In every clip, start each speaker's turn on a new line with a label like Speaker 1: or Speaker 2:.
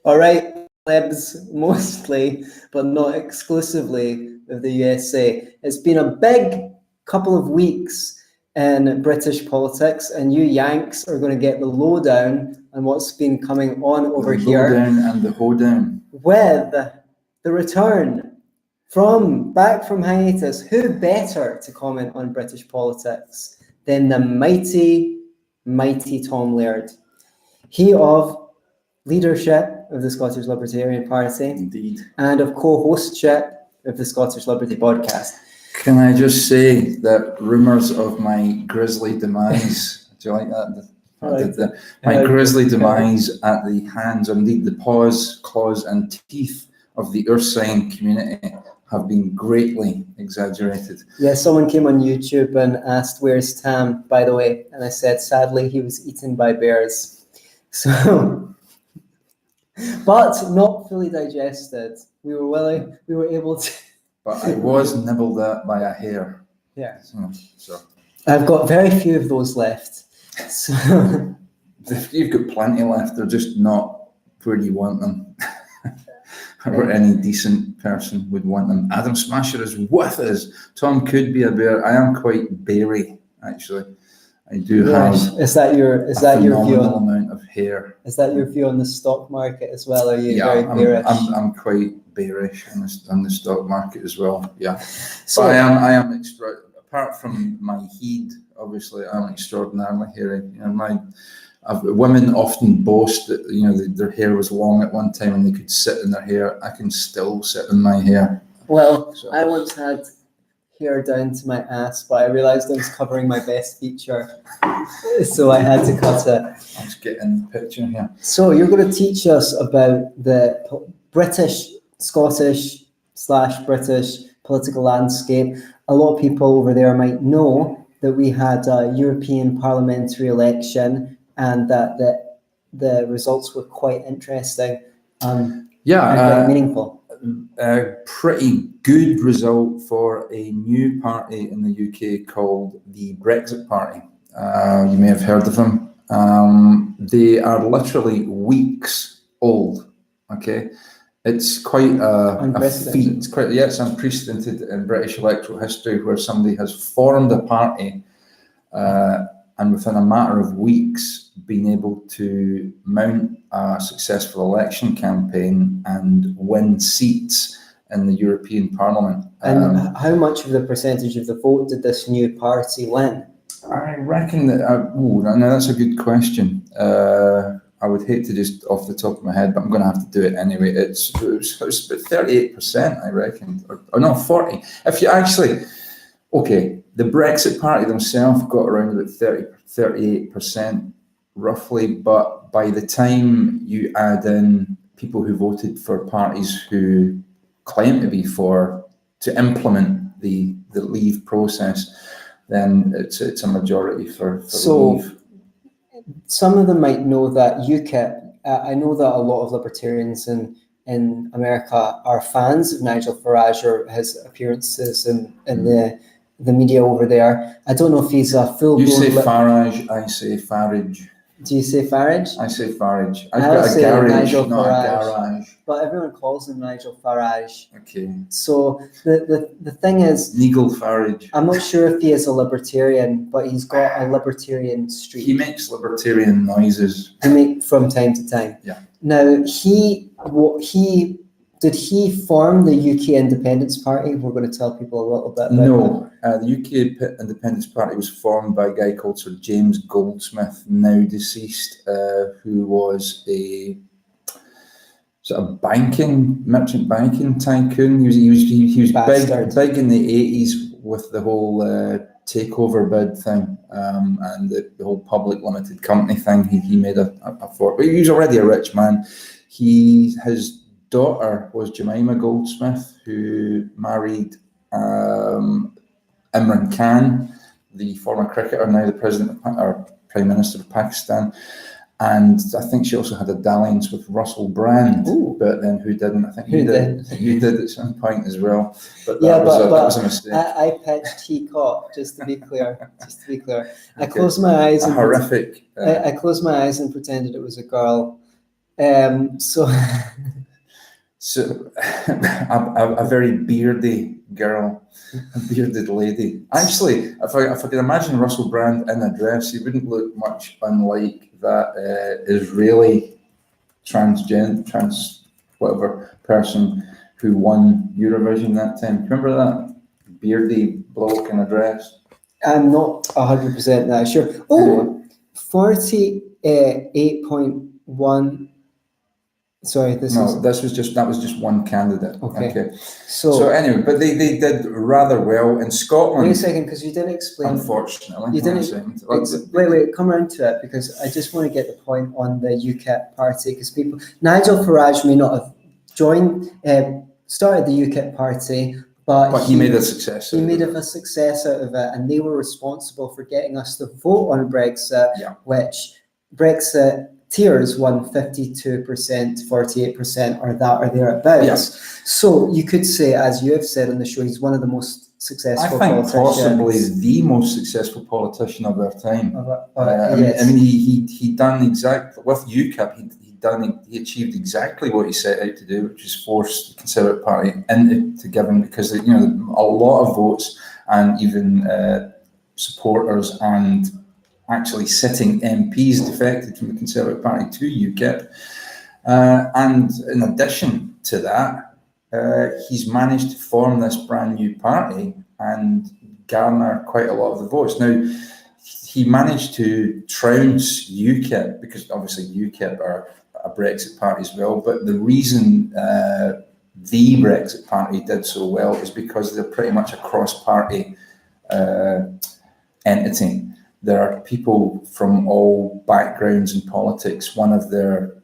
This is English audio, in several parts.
Speaker 1: All right, plebs, mostly, but not exclusively, of the USA. It's been a big couple of weeks in British politics, and you Yanks are going to get the lowdown on what's been coming on over here.
Speaker 2: The lowdown and the hoedown.
Speaker 1: With the return back from hiatus, who better to comment on British politics than the mighty, mighty Tom Laird? He of leadership of the Scottish Libertarian Party.
Speaker 2: Indeed.
Speaker 1: And of co-hostship of the Scottish Liberty Podcast.
Speaker 2: Can I just say that rumours of my grisly demise, do you like that? My grisly demise at the hands, or indeed the paws, claws and teeth of the Ursine community have been greatly exaggerated.
Speaker 1: Yeah, someone came on YouTube and asked, "Where's Tam?" by the way, and I said, sadly, he was eaten by bears. So, but not fully digested. We were able to.
Speaker 2: But I was nibbled at by a hair.
Speaker 1: Yeah.
Speaker 2: So
Speaker 1: I've got very few of those left. So
Speaker 2: you've got plenty left. They're just not where you want them. Or any decent person would want them. Adam Smasher is with us. Tom could be a bear. I am quite beary, actually. I do have.
Speaker 1: Is that your view on
Speaker 2: amount of hair?
Speaker 1: Is that your view on the stock market as well? Are you very bearish?
Speaker 2: I'm quite bearish on the stock market as well. Yeah, so but I am apart from my heed, obviously, I'm extraordinarily hairy. Women often boast that their hair was long at one time and they could sit in their hair. I can still sit in my hair.
Speaker 1: Well, I once had hair down to my ass, but I realised I was covering my best feature, so I had to cut it.
Speaker 2: Let's get in the picture here.
Speaker 1: So you're going to teach us about the British, Scottish / British political landscape. A lot of people over there might know that we had a European parliamentary election and that the results were quite interesting and very meaningful.
Speaker 2: A pretty good result for a new party in the UK called the Brexit Party. You may have heard of them. They are literally weeks old. Okay, it's quite a feat. It's unprecedented in British electoral history where somebody has formed a party and within a matter of weeks been able to mount a successful election campaign and win seats in the European Parliament.
Speaker 1: And how much of the percentage of the vote did this new party win?
Speaker 2: I reckon that, now that's a good question. I would hate to just off the top of my head, but I'm going to have to do it anyway. It's about 38%, I reckon, or no, 40. If you actually, okay, the Brexit Party themselves got around about 38% roughly, but by the time you add in people who voted for parties who claim to be to implement the Leave process, then it's a majority for Leave.
Speaker 1: Some of them might know that UKIP. I know that a lot of libertarians in America are fans of Nigel Farage or his appearances in the media over there. I don't know if he's a full.
Speaker 2: You say Farage, I say Farage.
Speaker 1: Do you say Farage?
Speaker 2: I say Farage. I've got a garage, Nigel not Farage, a garage.
Speaker 1: But everyone calls him Nigel Farage.
Speaker 2: Okay.
Speaker 1: So the thing is,
Speaker 2: Nigel Farage.
Speaker 1: I'm not sure if he is a libertarian, but he's got a libertarian streak.
Speaker 2: He makes libertarian noises.
Speaker 1: From time to time.
Speaker 2: Yeah.
Speaker 1: Now did he form the UK Independence Party? We're going to tell people a little bit about
Speaker 2: No, the UK Independence Party was formed by a guy called Sir James Goldsmith, now deceased, who was a sort of merchant banking tycoon. He was big in the 80s with the whole takeover bid thing and the whole public limited company thing. He made a fort. But he was already a rich man. His daughter was Jemima Goldsmith, who married Imran Khan, the former cricketer, now the president or prime minister of Pakistan. And I think she also had a dalliance with Russell Brand. Ooh. But then who didn't? I think you did at some point as well. But that was a mistake.
Speaker 1: I pitched he caught, just to be clear. I closed my eyes. I closed my eyes and pretended it was a girl. So
Speaker 2: So a very beardy girl, a bearded lady. Actually, if I could imagine Russell Brand in a dress, he wouldn't look much unlike that Israeli trans whatever person who won Eurovision that time. Remember that beardy bloke in a dress?
Speaker 1: I'm not 100% that sure. Oh, 48.1. Sorry, that
Speaker 2: was just one candidate.
Speaker 1: Okay.
Speaker 2: So anyway, but they did rather well in Scotland.
Speaker 1: Wait a second, because you didn't explain.
Speaker 2: Unfortunately,
Speaker 1: you didn't. Wait, come around to it, because I just want to get the point on the UKIP party, because Nigel Farage may not have started the UKIP party, but
Speaker 2: he made a success.
Speaker 1: He made a success out of it, and they were responsible for getting us to vote on Brexit, which Brexiteers won 52%, 48%, or thereabouts. Yeah. So you could say, as you have said on the show, he's one of the most successful politicians.
Speaker 2: Possibly the most successful politician of our time.
Speaker 1: Yes.
Speaker 2: I mean, he done exactly with UKIP. He achieved exactly what he set out to do, which is force the Conservative Party into giving, because a lot of votes and even supporters and actually sitting MPs defected from the Conservative Party to UKIP. And in addition to that, he's managed to form this brand new party and garner quite a lot of the votes. Now, he managed to trounce UKIP, because obviously UKIP are a Brexit party as well, but the reason the Brexit party did so well is because they're pretty much a cross-party entity. There are people from all backgrounds in politics. One of their,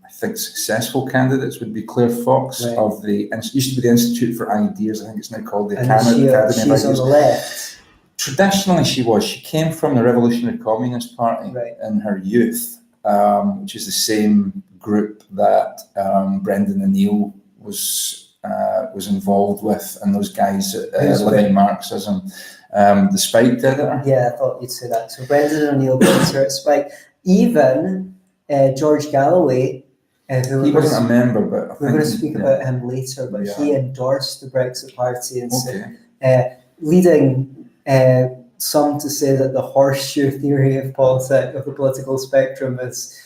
Speaker 2: I think, successful candidates would be Claire Fox of used to be the Institute for Ideas. I think it's now called the Academy of Ideas.
Speaker 1: She's on the left.
Speaker 2: Traditionally, she was. She came from the Revolutionary Communist Party in her youth, which is the same group that Brendan O'Neill was involved with, and those guys Living Marxism. The Spike did it.
Speaker 1: Yeah, I thought you'd say that. So Brendan O'Neill brings her at Spike. Even George Galloway,
Speaker 2: he wasn't a member, but
Speaker 1: we're going to speak about him later. But he endorsed the Brexit Party and said, leading some to say that the horseshoe theory of the political spectrum is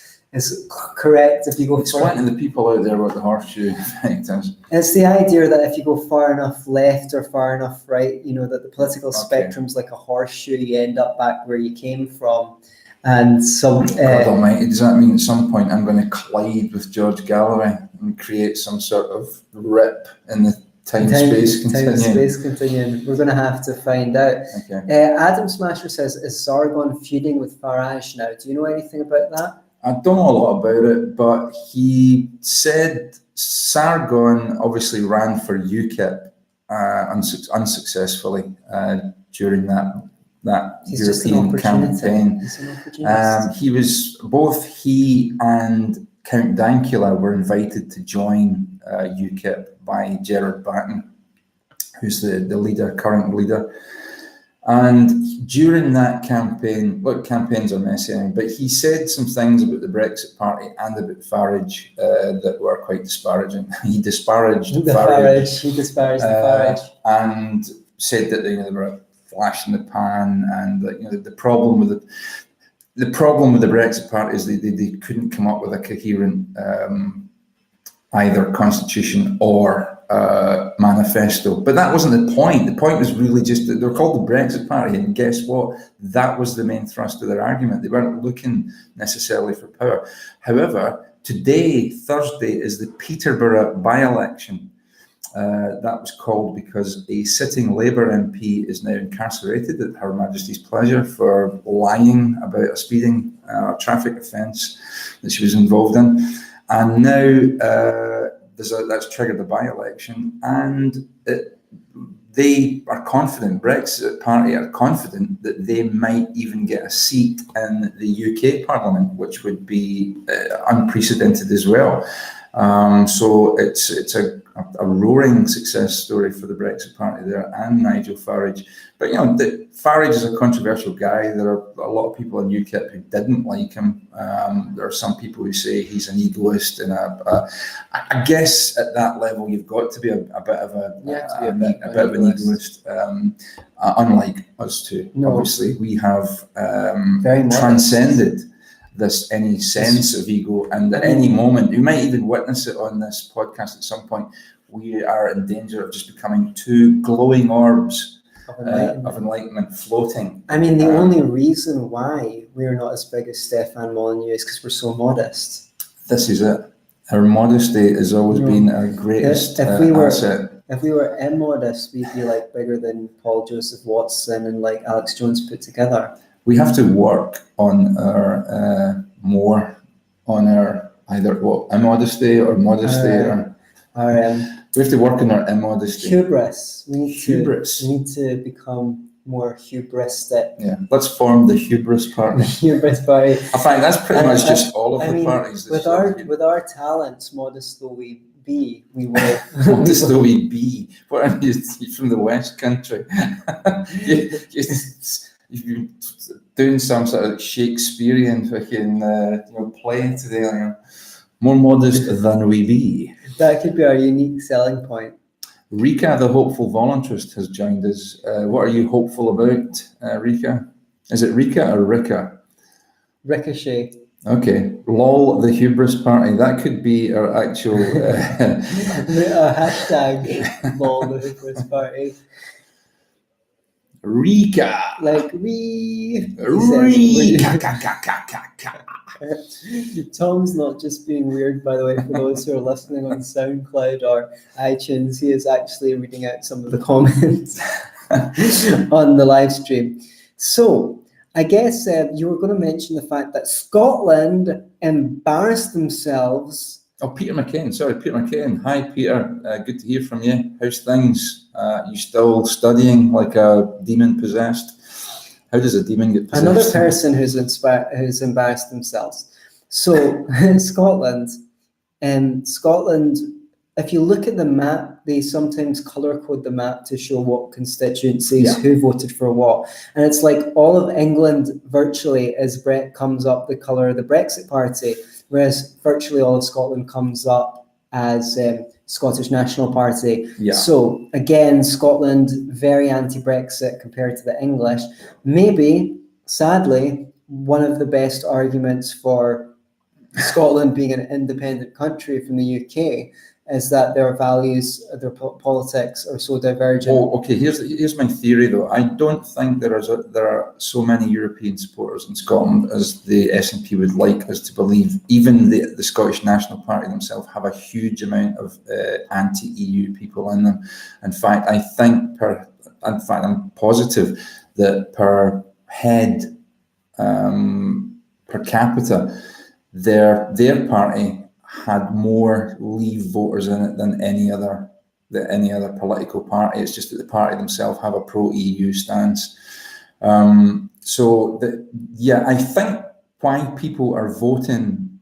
Speaker 1: correct if you go.
Speaker 2: Explaining the people out there what the horseshoe effect is.
Speaker 1: It's the idea that if you go far enough left or far enough right, that the political spectrum's like a horseshoe. You end up back where you came from, and some.
Speaker 2: God Almighty, does that mean at some point I'm going to collide with George Galloway and create some sort of rip in the time-space
Speaker 1: continuum? We're going to have to find out.
Speaker 2: Okay.
Speaker 1: Adam Smasher says, "Is Sargon feuding with Farage now?" Do you know anything about that?
Speaker 2: I don't know a lot about it, but he said Sargon obviously ran for UKIP unsuccessfully during that European campaign. He and Count Dankula were invited to join UKIP by Gerard Batten, who's the current leader. And during that campaign, look, campaigns are messy, but he said some things about the Brexit Party and about Farage that were quite disparaging. He disparaged Farage.
Speaker 1: He disparaged Farage.
Speaker 2: And said that they were a flash in the pan, and that the problem with the Brexit Party is they couldn't come up with a coherent either constitution or manifesto. But that wasn't the point. The point was really just that they're called the Brexit Party, and guess what? That was the main thrust of their argument. They weren't looking necessarily for power. However, today, Thursday, is the Peterborough by-election. That was called because a sitting Labour MP is now incarcerated at Her Majesty's pleasure for lying about a speeding traffic offence that she was involved in. And now that's triggered the by-election, and they are confident, Brexit Party are confident, that they might even get a seat in the UK Parliament, which would be unprecedented as well. So it's a roaring success story for the Brexit Party there and Nigel Farage. But Farage is a controversial guy. There are a lot of people in UKIP who didn't like him. There are some people who say he's an egoist, and I guess at that level you've got to be a bit of an egoist. Unlike us two, obviously we have transcended any sense of ego, and at any moment, you might even witness it on this podcast at some point, we are in danger of just becoming two glowing orbs of enlightenment floating.
Speaker 1: I mean, the only reason why we're not as big as Stefan Molyneux is because we're so modest.
Speaker 2: This is it. Our modesty has always been our greatest asset.
Speaker 1: If we were immodest, we'd be like bigger than Paul Joseph Watson and like Alex Jones put together.
Speaker 2: We have to work on our either immodesty or modesty. We have to work on our immodesty.
Speaker 1: Hubris. We need to become more hubristic.
Speaker 2: Yeah, let's form the Hubris Party.
Speaker 1: Hubris Party.
Speaker 2: I find that's pretty much just all of the parties.
Speaker 1: With our talents, modest though we be, we will.
Speaker 2: Modest though we be. What are you from the West Country? You've been doing some sort of Shakespearean fucking play today. More modest than we be.
Speaker 1: That could be our unique selling point.
Speaker 2: Rika, the hopeful voluntarist, has joined us. What are you hopeful about, Rika? Is it Rika or Rika?
Speaker 1: Ricochet.
Speaker 2: Okay. LOL, the Hubris Party. That could be our actual...
Speaker 1: hashtag LOL, the Hubris Party.
Speaker 2: Rika.
Speaker 1: Like Tom's not just being weird, by the way, for those who are listening on SoundCloud or iTunes. He is actually reading out some of the comments on the live stream. So I guess you were going to mention the fact that Scotland embarrassed themselves.
Speaker 2: Oh, Peter McCain. Sorry, Peter McCain. Hi, Peter. Good to hear from you. How's things? You still studying like a demon possessed? How does a demon get possessed?
Speaker 1: Another person who's embarrassed themselves. So Scotland, if you look at the map, they sometimes colour code the map to show what constituencies, who voted for what. And it's like all of England virtually comes up the colour of the Brexit Party, whereas virtually all of Scotland comes up as Scottish National Party. Yeah. So again, Scotland, very anti-Brexit compared to the English. Maybe, sadly, one of the best arguments for Scotland being an independent country from the UK is that their values, their politics are so divergent.
Speaker 2: Oh, okay. Here's my theory, though. I don't think there are so many European supporters in Scotland as the SNP would like us to believe. Even the Scottish National Party themselves have a huge amount of anti-EU people in them. In fact, I'm positive that per head, per capita, their party had more Leave voters in it than any other political party. It's just that the party themselves have a pro-EU stance. I think why people are voting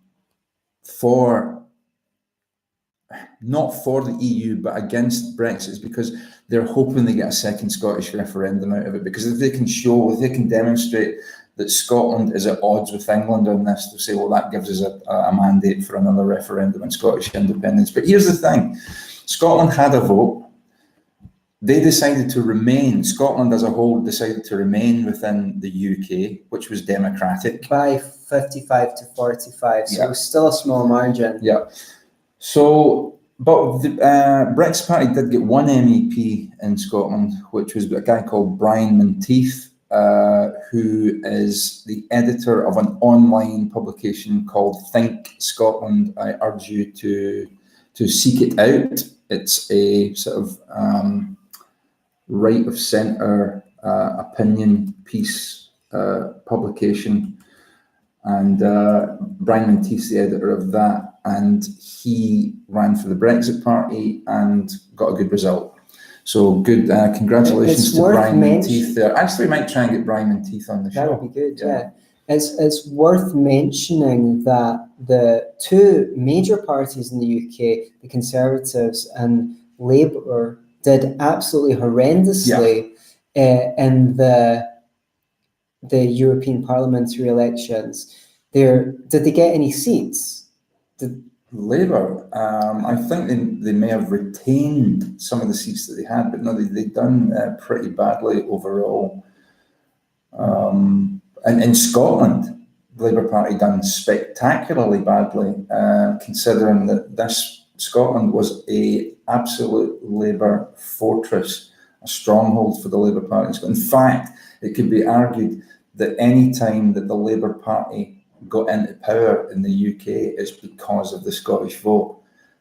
Speaker 2: not for the EU but against Brexit is because they're hoping they get a second Scottish referendum out of it. Because if they can demonstrate that Scotland is at odds with England on this, to say, well, that gives us a mandate for another referendum on Scottish independence. But here's the thing. Scotland had a vote. They decided to remain, Scotland as a whole decided to remain within the UK, which was democratic.
Speaker 1: By 55 to 45, so it was still a small margin.
Speaker 2: Yeah. So, but the Brexit Party did get one MEP in Scotland, which was a guy called Brian Menteith, who is the editor of an online publication called Think Scotland. I urge you to seek it out. It's a sort of right of centre opinion piece publication, and Brian Menteith's the editor of that, and he ran for the Brexit Party and got a good result. So good, congratulations to Brian Menteith there. Actually, we might try and get Brian Menteith on the show.
Speaker 1: That would be good, yeah. It's worth mentioning that the two major parties in the UK, the Conservatives and Labour, did absolutely horrendously in the European parliamentary elections. Did they get any seats?
Speaker 2: Labour, I think they may have retained some of the seats that they had, but no, they've done pretty badly overall. And in Scotland, the Labour Party done spectacularly badly, considering that Scotland was a absolute Labour fortress, a stronghold for the Labour Party. In fact, it could be argued that any time that the Labour Party got into power in the UK is because of the Scottish vote.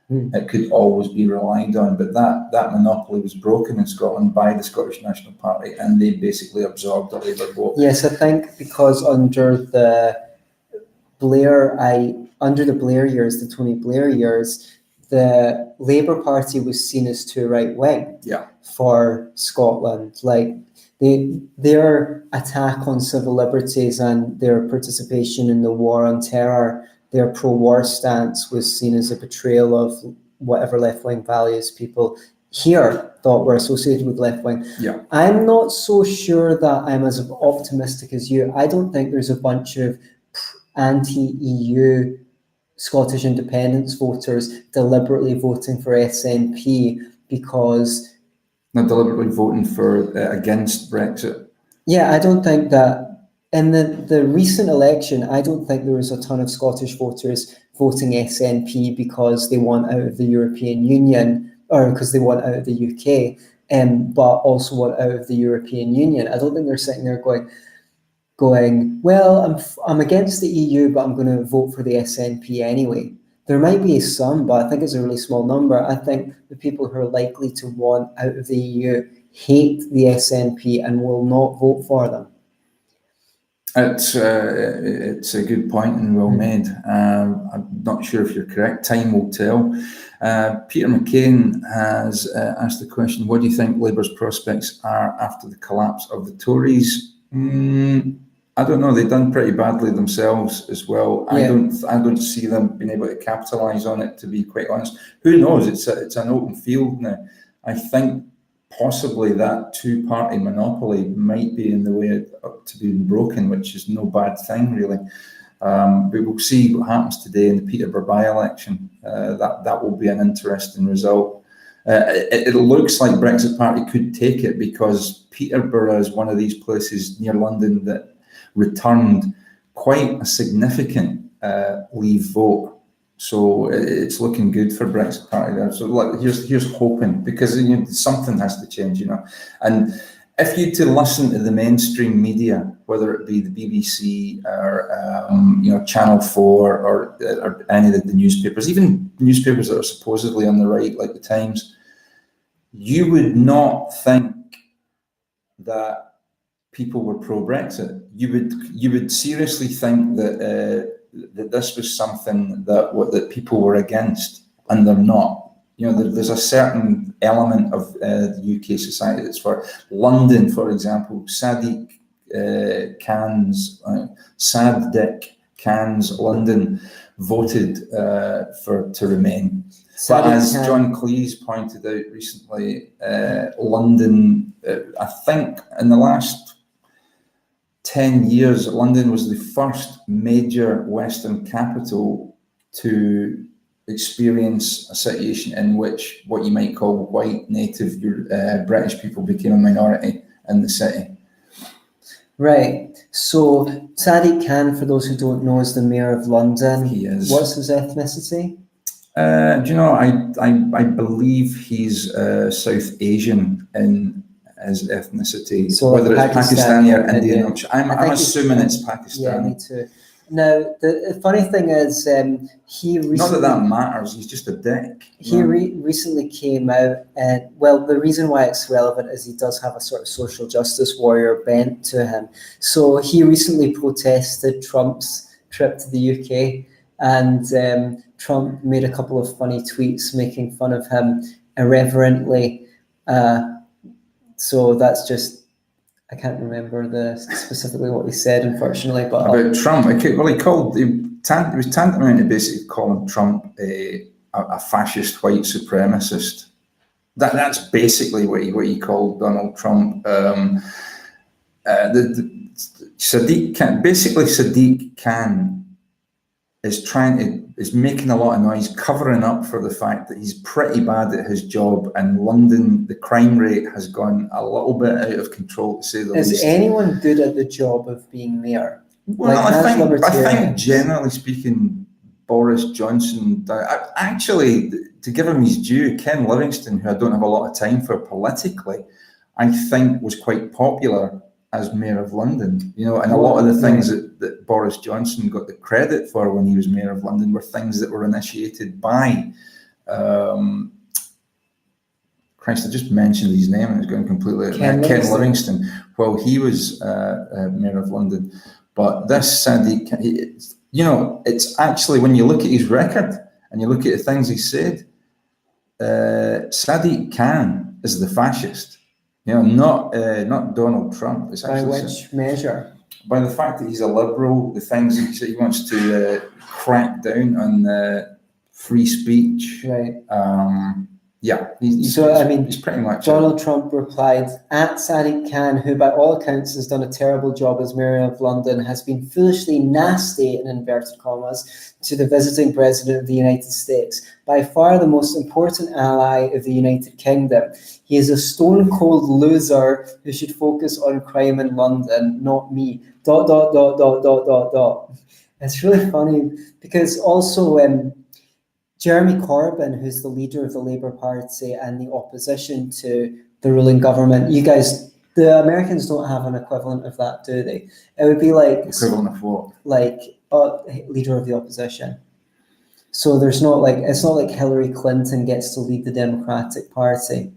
Speaker 2: It could always be relied on, but that monopoly was broken in Scotland by the Scottish National Party, and they basically absorbed the Labour vote.
Speaker 1: Yes, I think because under the Blair years, the Tony Blair years, the Labour Party was seen as too right wing for Scotland. Like their attack on civil liberties and their participation in the war on terror, their pro-war stance was seen as a betrayal of whatever left-wing values people here thought were associated with left-wing.
Speaker 2: Yeah.
Speaker 1: I'm not so sure that I'm as optimistic as you. I don't think there's a bunch of anti-EU Scottish independence voters deliberately voting for SNP because...
Speaker 2: Not deliberately voting for against Brexit.
Speaker 1: Yeah, I don't think that in the recent election, I don't think there was a ton of Scottish voters voting SNP because they want out of the European Union or because they want out of the UK, but also want out of the European Union. I don't think they're sitting there going, well, I'm against the EU, but I'm going to vote for the SNP anyway. There might be some, but I think it's a really small number. I think the people who are likely to want out of the EU hate the SNP and will not vote for them.
Speaker 2: It's a good point and well made. I'm not sure if you're correct. Time will tell. Peter McCain has asked the question, what do you think Labour's prospects are after the collapse of the Tories? I don't know. They've done pretty badly themselves as well. Yeah. I don't see them being able to capitalise on it, to be quite honest. Who knows? It's an open field now. I think possibly that two-party monopoly might be in the way to being broken, which is no bad thing, really. But we'll see what happens today in the Peterborough by-election. That will be an interesting result. It looks like Brexit Party could take it because Peterborough is one of these places near London that returned quite a significant Leave vote. So it's looking good for Brexit Party there. So here's hoping, because something has to change, And if you to listen to the mainstream media, whether it be the BBC or Channel 4 or any of the newspapers, even newspapers that are supposedly on the right, like the Times, you would not think that people were pro-Brexit. You would seriously think that this was something that people were against, and they're not. There's a certain element of the UK society that's for London, for example. Sadiq Khan's London voted to remain. But as John Cleese pointed out recently, London, I think in the last 10 years, London was the first major Western capital to experience a situation in which what you might call white native British people became a minority in the city.
Speaker 1: Right. So Sadiq Khan, for those who don't know, is the mayor of London.
Speaker 2: He is.
Speaker 1: What's his ethnicity?
Speaker 2: Do you know, I believe he's South Asian in his ethnicity, so whether it's Pakistani or Indian. I'm assuming it's Pakistani.
Speaker 1: Yeah, me too. Now, the funny thing is, he recently...
Speaker 2: Not that matters, he's just a dick.
Speaker 1: He recently came out, and, well, the reason why it's relevant is he does have a sort of social justice warrior bent to him. So he recently protested Trump's trip to the UK, and Trump made a couple of funny tweets making fun of him irreverently. So that's just I can't remember specifically what he said, unfortunately. But
Speaker 2: about Trump, he was tantamount to basically calling Trump a fascist white supremacist. That's basically what he called Donald Trump. Sadiq Khan is making a lot of noise, covering up for the fact that he's pretty bad at his job, and London, the crime rate has gone a little bit out of control, to say the least.
Speaker 1: Is anyone good at the job of being mayor?
Speaker 2: Well, I think generally speaking, Boris Johnson, actually, to give him his due, Ken Livingstone, who I don't have a lot of time for politically, I think was quite popular as mayor of London, and a lot of the things that Boris Johnson got the credit for when he was mayor of London were things that were initiated by, Christ, I just mentioned his name and it's going completely, Ken Livingstone, while he was mayor of London. But this Sadiq, it's actually, when you look at his record and you look at the things he said, Sadiq Khan is the fascist. Not Donald Trump. It's
Speaker 1: by which measure?
Speaker 2: By the fact that he's a liberal, the things he wants to crack down on free speech.
Speaker 1: Right.
Speaker 2: He's pretty much.
Speaker 1: Donald Trump replied, at Sadiq Khan, who by all accounts has done a terrible job as mayor of London, has been foolishly nasty, in inverted commas, to the visiting president of the United States, by far the most important ally of the United Kingdom. He is a stone-cold loser who should focus on crime in London, not me. ... It's really funny because also Jeremy Corbyn, who's the leader of the Labour Party and the opposition to the ruling government, the Americans don't have an equivalent of that, do they? It would be like...
Speaker 2: Equivalent of what?
Speaker 1: Like leader of the opposition. So it's not like Hillary Clinton gets to lead the Democratic Party.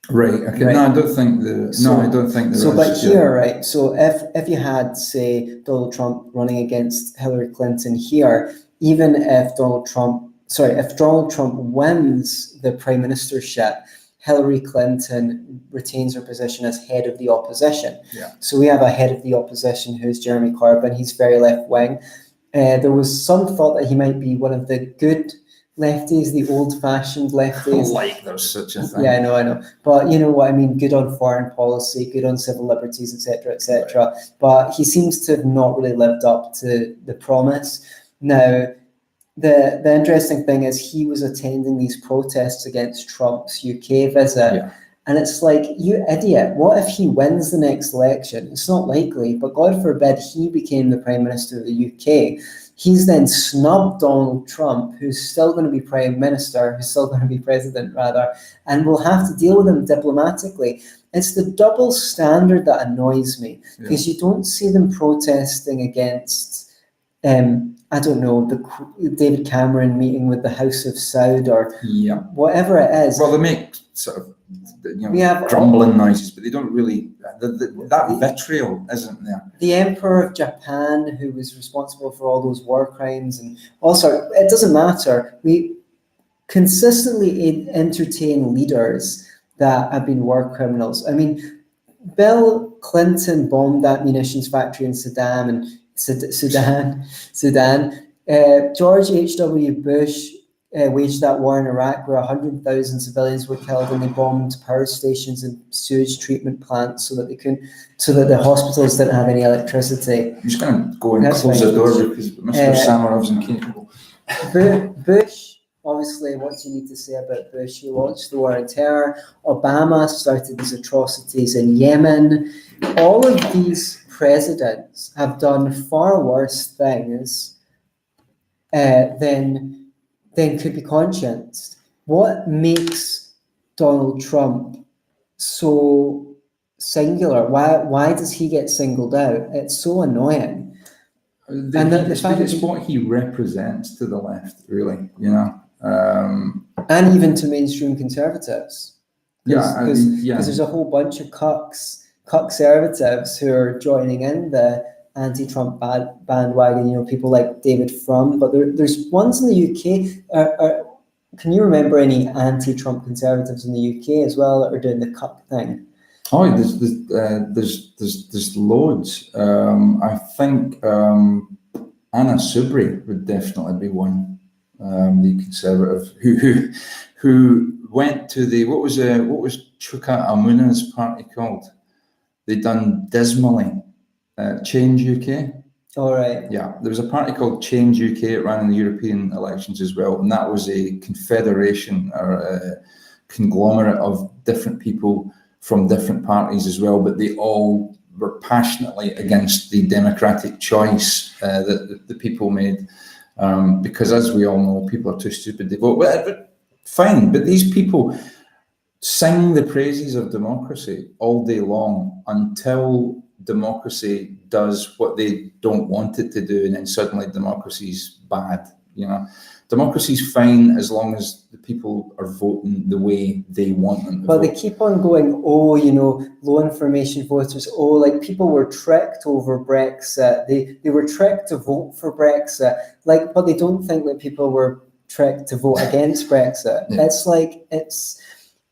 Speaker 2: Right. Okay. Right. I don't think there is.
Speaker 1: So, but here, right. So, if you had, say, Donald Trump running against Hillary Clinton here, even if Donald Trump wins the prime ministership, Hillary Clinton retains her position as head of the opposition.
Speaker 2: Yeah.
Speaker 1: So we have a head of the opposition who's Jeremy Corbyn. He's very left wing. There was some thought that he might be one of the good lefties, the old-fashioned lefties.
Speaker 2: Like there's such a thing.
Speaker 1: Yeah, I know. But you know what I mean, good on foreign policy, good on civil liberties, etc., etc. Right. But he seems to have not really lived up to the promise. Now, the interesting thing is he was attending these protests against Trump's UK visit.
Speaker 2: Yeah.
Speaker 1: And it's like, you idiot, what if he wins the next election? It's not likely, but God forbid he became the Prime Minister of the UK. He's then snubbed Donald Trump, who's still going to be Prime Minister, who's still going to be President, rather, and we'll have to deal with him diplomatically. It's the double standard that annoys me, because you don't see them protesting against, I don't know, the David Cameron meeting with the House of Saud or whatever it is.
Speaker 2: Well, they make sort of grumbling noises, but they don't really, that vitriol isn't there.
Speaker 1: The Emperor of Japan, who was responsible for all those war crimes, and also, it doesn't matter. We consistently entertain leaders that have been war criminals. I mean, Bill Clinton bombed that munitions factory in Sudan. George H.W. Bush waged that war in Iraq, where 100,000 civilians were killed, and they bombed power stations and sewage treatment plants so that the hospitals didn't have any electricity.
Speaker 2: I'm just going to go and close the door because Mr. Sammeroff's incapable.
Speaker 1: Bush, obviously, what do you need to say about Bush? He launched the war on terror. Obama started these atrocities in Yemen. All of these presidents have done far worse things than could be conscienced. What makes Donald Trump so singular? Why does he get singled out? It's so annoying.
Speaker 2: It's what he represents to the left, really,
Speaker 1: and even to mainstream conservatives. Because there's a whole bunch of cucks conservatives who are joining in the anti-Trump bandwagon, people like David Frum, but there's ones in the UK. Can you remember any anti-Trump conservatives in the UK as well that are doing the cuck thing?
Speaker 2: Oh, there's loads. I think Anna Soubry would definitely be one. The Conservative who went to the what was Chuka Amuna's party called? They done dismally. Change UK.
Speaker 1: All right.
Speaker 2: Yeah, there was a party called Change UK. It ran in the European elections as well, and that was a confederation or a conglomerate of different people from different parties as well, but they all were passionately against the democratic choice that the people made, because as we all know, people are too stupid to vote. But fine, but these people sing the praises of democracy all day long until democracy does what they don't want it to do, and then suddenly democracy's bad. Democracy's fine as long as the people are voting the way they want them to
Speaker 1: But
Speaker 2: vote.
Speaker 1: they keep on going, low information voters, like people were tricked over Brexit. They were tricked to vote for Brexit. But they don't think that people were tricked to vote against Brexit. Yeah.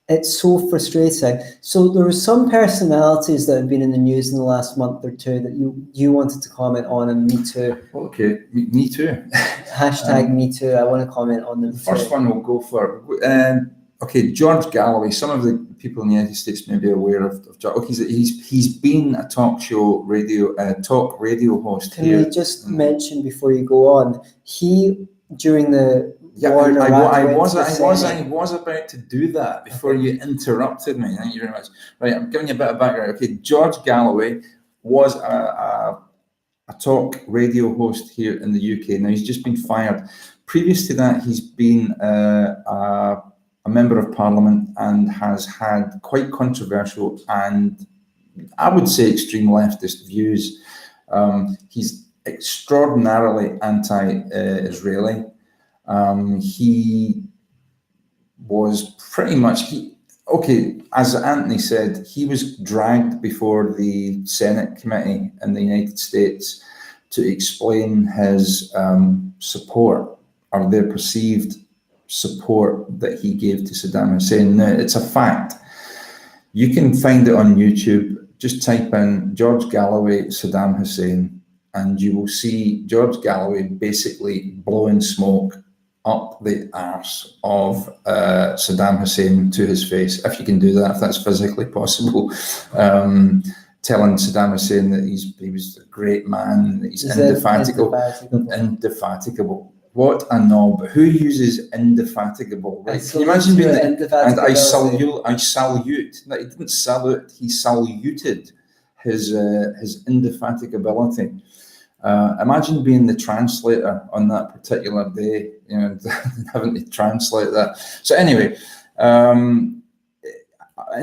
Speaker 1: It's so frustrating. So there were some personalities that have been in the news in the last month or two that you wanted to comment on, and me too.
Speaker 2: Okay, me too.
Speaker 1: Hashtag me too. I want to comment on them.
Speaker 2: The first one we'll go for. Okay, George Galloway. Some of the people in the United States may be aware of George. Okay, he's been a talk radio host.
Speaker 1: Can you just mention before you go on? During the war in Iraq,
Speaker 2: I was about to do that before you interrupted me. Thank you very much. Right, I'm giving you a bit of background. Okay, George Galloway was a talk radio host here in the UK. Now, he's just been fired. Previous to that, he's been a member of Parliament and has had quite controversial and, I would say, extreme leftist views. He's extraordinarily anti-Israeli. He was pretty much, as Antony said, he was dragged before the Senate committee in the United States to explain his support, or their perceived support that he gave to Saddam Hussein. Now, it's a fact. You can find it on YouTube. Just type in George Galloway, Saddam Hussein, and you will see George Galloway basically blowing smoke up the arse of Saddam Hussein to his face, if you can do that, if that's physically possible. Telling Saddam Hussein that he was a great man, that he's indefatigable. Indefatigable. What a knob. Who uses indefatigable? Right? Can you imagine being and I salute. No, he didn't salute, he saluted his indefatigability. Imagine being the translator on that particular day, having to translate that. So anyway, in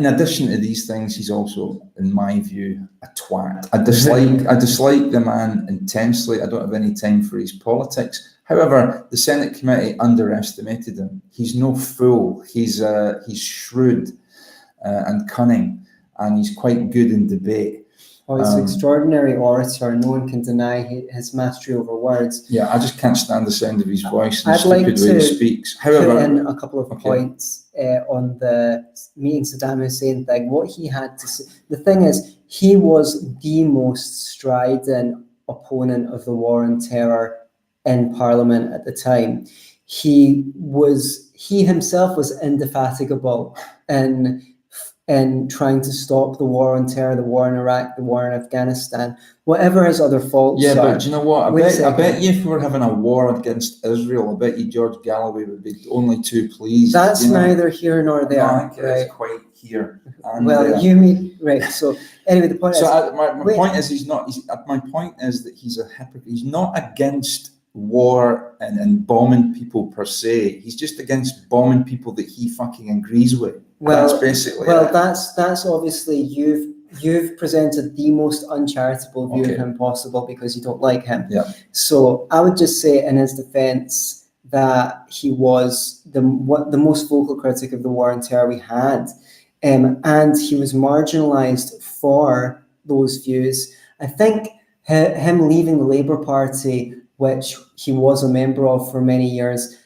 Speaker 2: addition to these things, he's also, in my view, a twat. I dislike the man intensely. I don't have any time for his politics. However, the Senate committee underestimated him. He's no fool. He's shrewd and cunning, and he's quite good in debate.
Speaker 1: Oh, he's an extraordinary orator. No one can deny his mastery over words.
Speaker 2: Yeah, I just can't stand the sound of his voice and the stupid way he speaks.
Speaker 1: However, put in a couple of points on the meeting Saddam Hussein thing. What he had to say. The thing is, he was the most strident opponent of the war on terror in Parliament at the time. He himself was indefatigable in trying to stop the war on terror, the war in Iraq, the war in Afghanistan, whatever his other faults are.
Speaker 2: Yeah, but do you know what? I bet you if we were having a war against Israel, I bet you George Galloway would be only too pleased.
Speaker 1: That's neither here nor there.
Speaker 2: I think it's quite here.
Speaker 1: You mean, right. So anyway, the point is...
Speaker 2: my point is my point is that he's a hypocrite. He's not against war and bombing people per se. He's just against bombing people that he fucking agrees with. That's basically it.
Speaker 1: That's obviously you've presented the most uncharitable view of him possible because you don't like him.
Speaker 2: Yeah.
Speaker 1: So I would just say in his defense that he was the most vocal critic of the war on terror we had, and he was marginalized for those views. I think him leaving the Labour Party, which he was a member of for many years,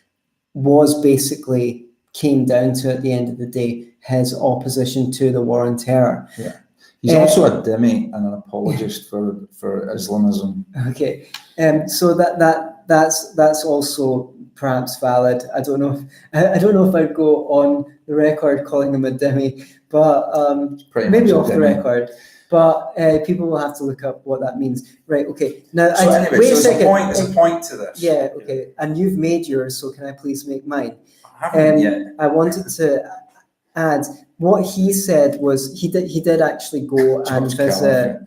Speaker 1: was basically came down to, at the end of the day, his opposition to the war on terror.
Speaker 2: Yeah. He's also a dhimmi and an apologist for Islamism.
Speaker 1: Okay, so that's also perhaps valid. I don't know if I'd go on the record calling him a dhimmi, but maybe off the record. But people will have to look up what that means. Right, okay. Now,
Speaker 2: so anyway,
Speaker 1: wait a second.
Speaker 2: There's a point to this.
Speaker 1: Yeah, okay. And you've made yours, so can I please make mine?
Speaker 2: I haven't yet.
Speaker 1: I wanted to add, what he said was he did actually go and visit.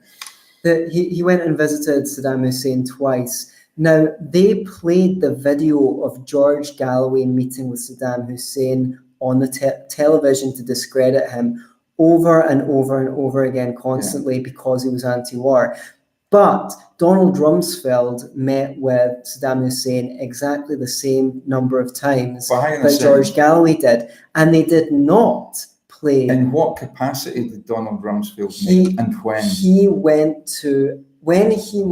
Speaker 1: He went and visited Saddam Hussein twice. Now, they played the video of George Galloway meeting with Saddam Hussein on the television to discredit him over and over and over again constantly because he was anti-war. But Donald Rumsfeld met with Saddam Hussein exactly the same number of times that George Galloway did. And they did not play...
Speaker 2: In what capacity did Donald Rumsfeld meet and when?
Speaker 1: He went to... When he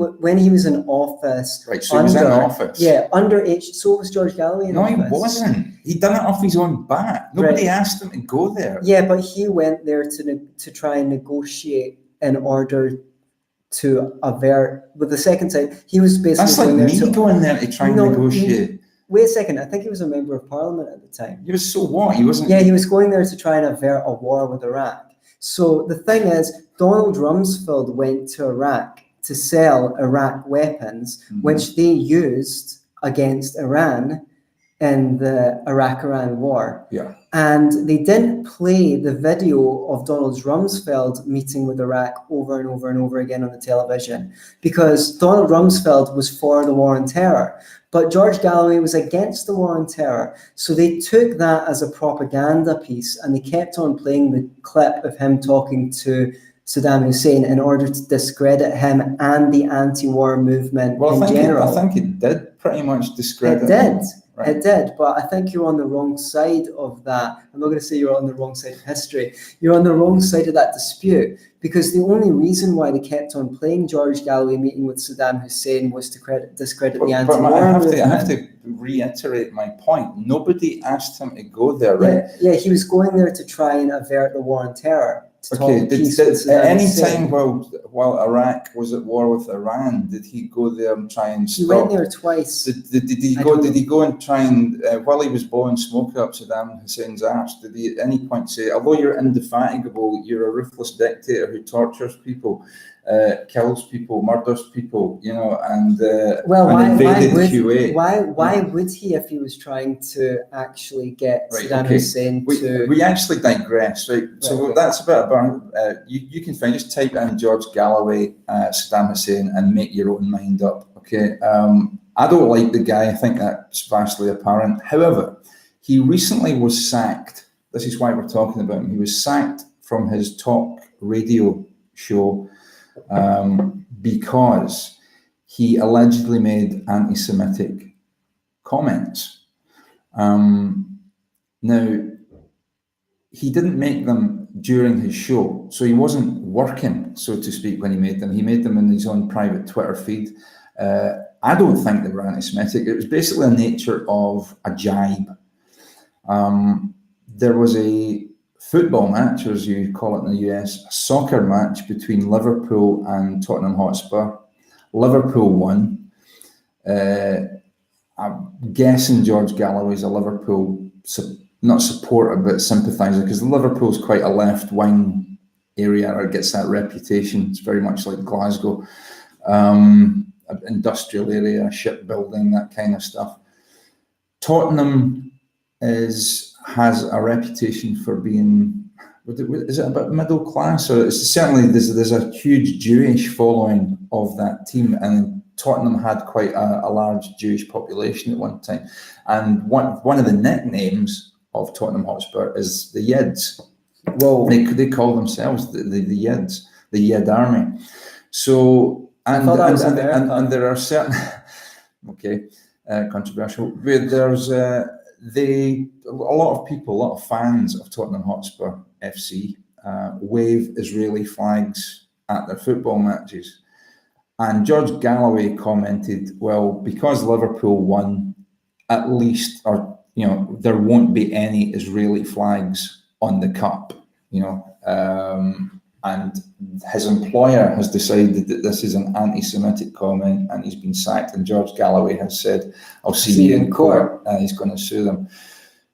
Speaker 1: was in office...
Speaker 2: Right, so he was in office.
Speaker 1: Yeah, under so was George Galloway in office.
Speaker 2: No, he wasn't. He'd done it off his own bat. Nobody asked him to go there.
Speaker 1: Yeah, but he went there to try and negotiate in order to avert... With the second side, he was basically...
Speaker 2: That's like me going there to try and negotiate.
Speaker 1: Wait a second, I think he was a member of parliament at the time.
Speaker 2: He was, so what? He wasn't...
Speaker 1: Yeah, he was going there to try and avert a war with Iraq. So the thing is, Donald Rumsfeld went to Iraq to sell Iraq weapons, which they used against Iran in the Iraq-Iran war.
Speaker 2: Yeah.
Speaker 1: And they didn't play the video of Donald Rumsfeld meeting with Iraq over and over and over again on the television because Donald Rumsfeld was for the war on terror. But George Galloway was against the war on terror. So they took that as a propaganda piece and they kept on playing the clip of him talking to Saddam Hussein in order to discredit him and the anti-war movement in general.
Speaker 2: I think it did pretty much discredit
Speaker 1: him.
Speaker 2: Right.
Speaker 1: It did, but I think you're on the wrong side of that. I'm not going to say you're on the wrong side of history. You're on the wrong side of that dispute because the only reason why they kept on playing George Galloway meeting with Saddam Hussein was to discredit the anti-war movement.
Speaker 2: I have to reiterate my point. Nobody asked him to go there, right?
Speaker 1: Yeah, he was going there to try and avert the war on terror.
Speaker 2: Okay, at any time while Iraq was at war with Iran, did he go there and try and stop?
Speaker 1: He went there twice.
Speaker 2: Did he go and try and, while he was blowing smoke up Saddam Hussein's arse, did he at any point say, although you're indefatigable, you're a ruthless dictator who tortures people, kills people, murders people, you know, and invaded Kuwait?
Speaker 1: Why would he if he was trying to actually get Saddam Hussein to...
Speaker 2: We actually digress, right? So that's a bit about... you can find, just type in George Galloway, Saddam Hussein, and make your own mind up, okay? I don't like the guy. I think that's vastly apparent. However, he recently was sacked. This is why we're talking about him. He was sacked from his talk radio show because he allegedly made anti-Semitic comments. Now, he didn't make them during his show, so he wasn't working, so to speak, when he made them. He made them in his own private Twitter feed. I don't think they were anti-Semitic. It was basically a nature of a jibe. There was a football match, or as you call it in the US, a soccer match between Liverpool and Tottenham Hotspur. Liverpool won. I'm guessing George Galloway's a Liverpool, not supporter, but sympathiser, because Liverpool's quite a left-wing area, or gets that reputation. It's very much like Glasgow. Industrial area, shipbuilding, that kind of stuff. Tottenham has a reputation for being, is it about middle class, or it's certainly there's a huge Jewish following of that team, and Tottenham had quite a large Jewish population at one time, and one of the nicknames of Tottenham Hotspur is the Yids. Well, they call themselves the Yids, the Yid Army. So. And there are certain, controversial. There's a lot of people, a lot of fans of Tottenham Hotspur FC wave Israeli flags at their football matches. And George Galloway commented, well, because Liverpool won, at least, or there won't be any Israeli flags on the cup, and his employer has decided that this is an anti-Semitic comment, and he's been sacked, and George Galloway has said, I'll see you in court, and he's going to sue them.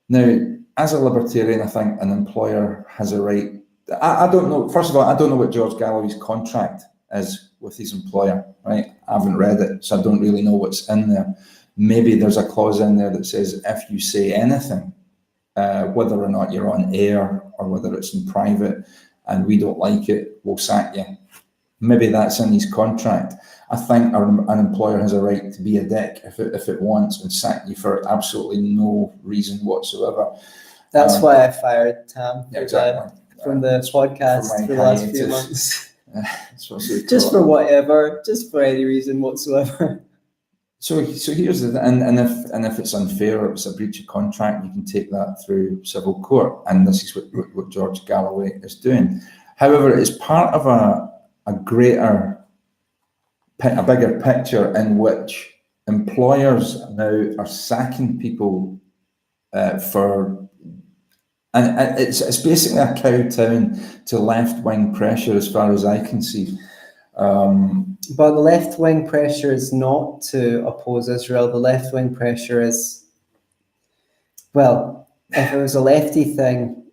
Speaker 2: Now, as a libertarian, I think an employer has a right. I don't know, first of all, I don't know what George Galloway's contract is with his employer, right? I haven't read it, so I don't really know what's in there. Maybe there's a clause in there that says if you say anything, whether or not you're on air or whether it's in private, and we don't like it, we'll sack you. Maybe that's in his contract. I think an employer has a right to be a dick if it wants and sack you for absolutely no reason whatsoever.
Speaker 1: That's why I fired Tam from the podcast
Speaker 2: for
Speaker 1: the last few months. Just for whatever, just for any reason whatsoever.
Speaker 2: So here's the and if it's unfair or it's a breach of contract, you can take that through civil court, and this is what George Galloway is doing. However, it's part of a bigger picture in which employers now are sacking people for, and it's basically a kowtown to left-wing pressure as far as I can see.
Speaker 1: But the left-wing pressure is not to oppose Israel. The left-wing pressure is, well, if it was a lefty thing,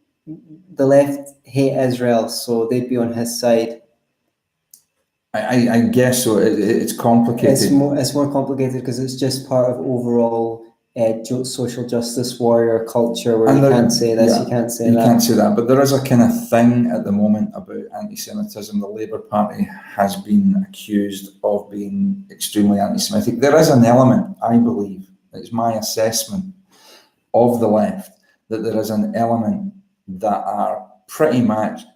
Speaker 1: the left hate Israel, so they'd be on his side.
Speaker 2: I guess so. It's complicated.
Speaker 1: It's more complicated because it's just part of overall social justice warrior culture where you can't say this, you can't say that.
Speaker 2: You can't say that, but there is a kind of thing at the moment about anti-Semitism. The Labour Party has been accused of being extremely anti-Semitic. There is an element, I believe, it's my assessment of the left, that there is an element that are pretty much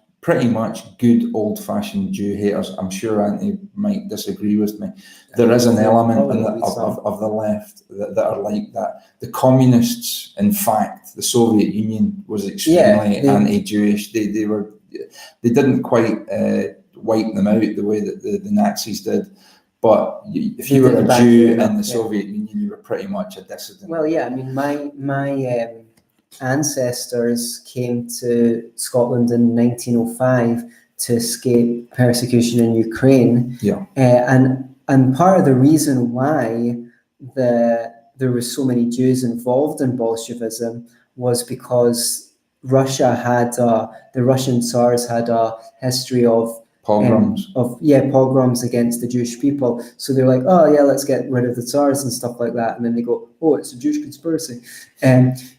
Speaker 2: good old-fashioned Jew haters. I'm sure Antony might disagree with me. There is an element of the left that are like that. The communists, in fact, the Soviet Union was extremely anti-Jewish. They didn't quite wipe them out the way that the Nazis did. But if you were a Jew in the Soviet Union, you were pretty much a dissident.
Speaker 1: Well, yeah, I mean, my ancestors came to Scotland in 1905 to escape persecution in Ukraine.
Speaker 2: Yeah.
Speaker 1: And part of the reason why there were so many Jews involved in Bolshevism was because the Russian Tsars had a history of
Speaker 2: pogroms.
Speaker 1: Pogroms against the Jewish people. So they're like, oh yeah, let's get rid of the Tsars and stuff like that. And then they go, oh, it's a Jewish conspiracy.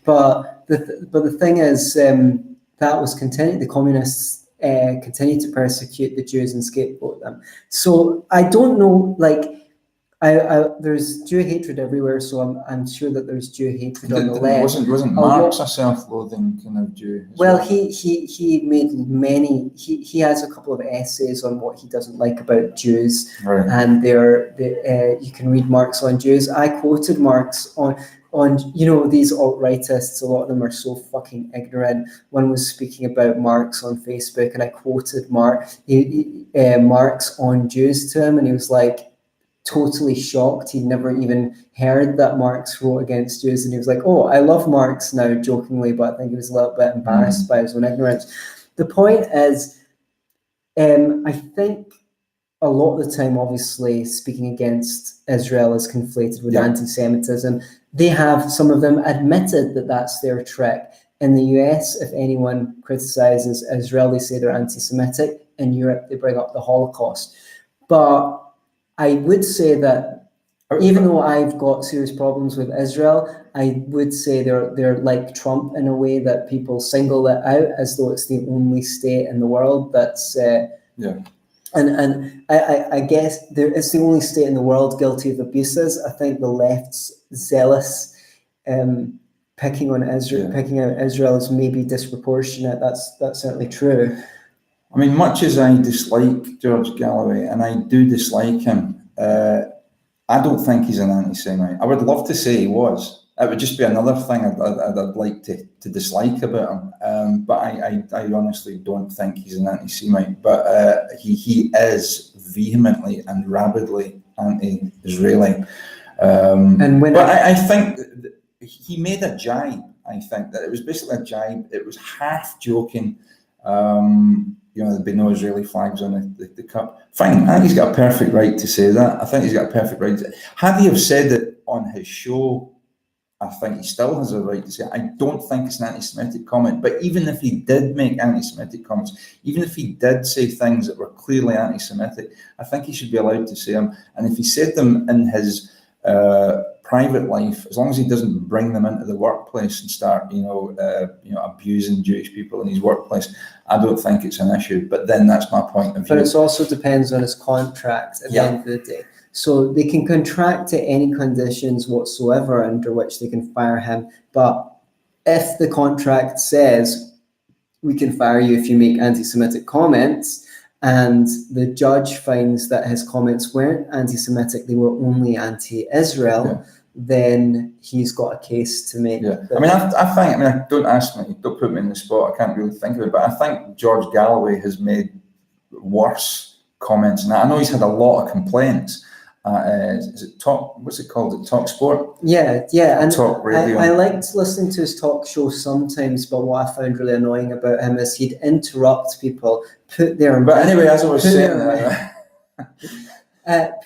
Speaker 1: But the thing is, that was continued. The communists continued to persecute the Jews and scapegoat them. So I don't know, there's Jew hatred everywhere, so I'm sure that there's Jew hatred on the left.
Speaker 2: Wasn't Marx a self-loathing kind of Jew?
Speaker 1: Well, he made many. He has a couple of essays on what he doesn't like about Jews,
Speaker 2: right.
Speaker 1: And you can read Marx on Jews. I quoted Marx on these alt-rightists. A lot of them are so fucking ignorant. One was speaking about Marx on Facebook, and I quoted Marx on Jews to him, and he was like, totally shocked. He'd never even heard that Marx wrote against Jews, and he was like, oh, I love Marx now, jokingly, but I think he was a little bit embarrassed by his own ignorance. The point is, I think a lot of the time, obviously, speaking against Israel is conflated with anti-Semitism. Some of them admitted that that's their trick. In the US, if anyone criticizes Israel, they say they're anti-Semitic. In Europe, they bring up the Holocaust. But I would say that even though I've got serious problems with Israel, I would say they're like Trump in a way that people single it out as though it's the only state in the world that's And I guess it's the only state in the world guilty of abuses. I think the left's zealous picking out Israel is maybe disproportionate. That's certainly true.
Speaker 2: I mean, much as I dislike George Galloway, and I do dislike him, I don't think he's an anti-Semite. I would love to say he was. It would just be another thing I'd like to dislike about him. But I honestly don't think he's an anti-Semite. But he is vehemently and rabidly anti-Israeli. I think he made a jibe. I think that it was basically a jibe. It was half joking. There'd be no Israeli flags on the cup. Fine, I think he's got a perfect right to say that. I think he's got a perfect right to. Had he have said it on his show, I think he still has a right to say it. I don't think it's an anti-Semitic comment. But even if he did make anti-Semitic comments, even if he did say things that were clearly anti-Semitic, I think he should be allowed to say them. And if he said them in his private life, as long as he doesn't bring them into the workplace and start, abusing Jewish people in his workplace, I don't think it's an issue. But then that's my point of view.
Speaker 1: But it also depends on his contract at the end of the day. So they can contract to any conditions whatsoever under which they can fire him. But if the contract says we can fire you if you make anti-Semitic comments, and the judge finds that his comments weren't anti-Semitic, they were only anti-Israel, then he's got a case to make.
Speaker 2: Yeah. I think, don't ask me, don't put me in the spot, I can't really think of it, but I think George Galloway has made worse comments. And I know he's had a lot of complaints. Is it Talk? What's it called? Talk Sport?
Speaker 1: Yeah. And
Speaker 2: Talk Radio.
Speaker 1: I liked listening to his talk show sometimes, but what I found really annoying about him is he'd interrupt people, put their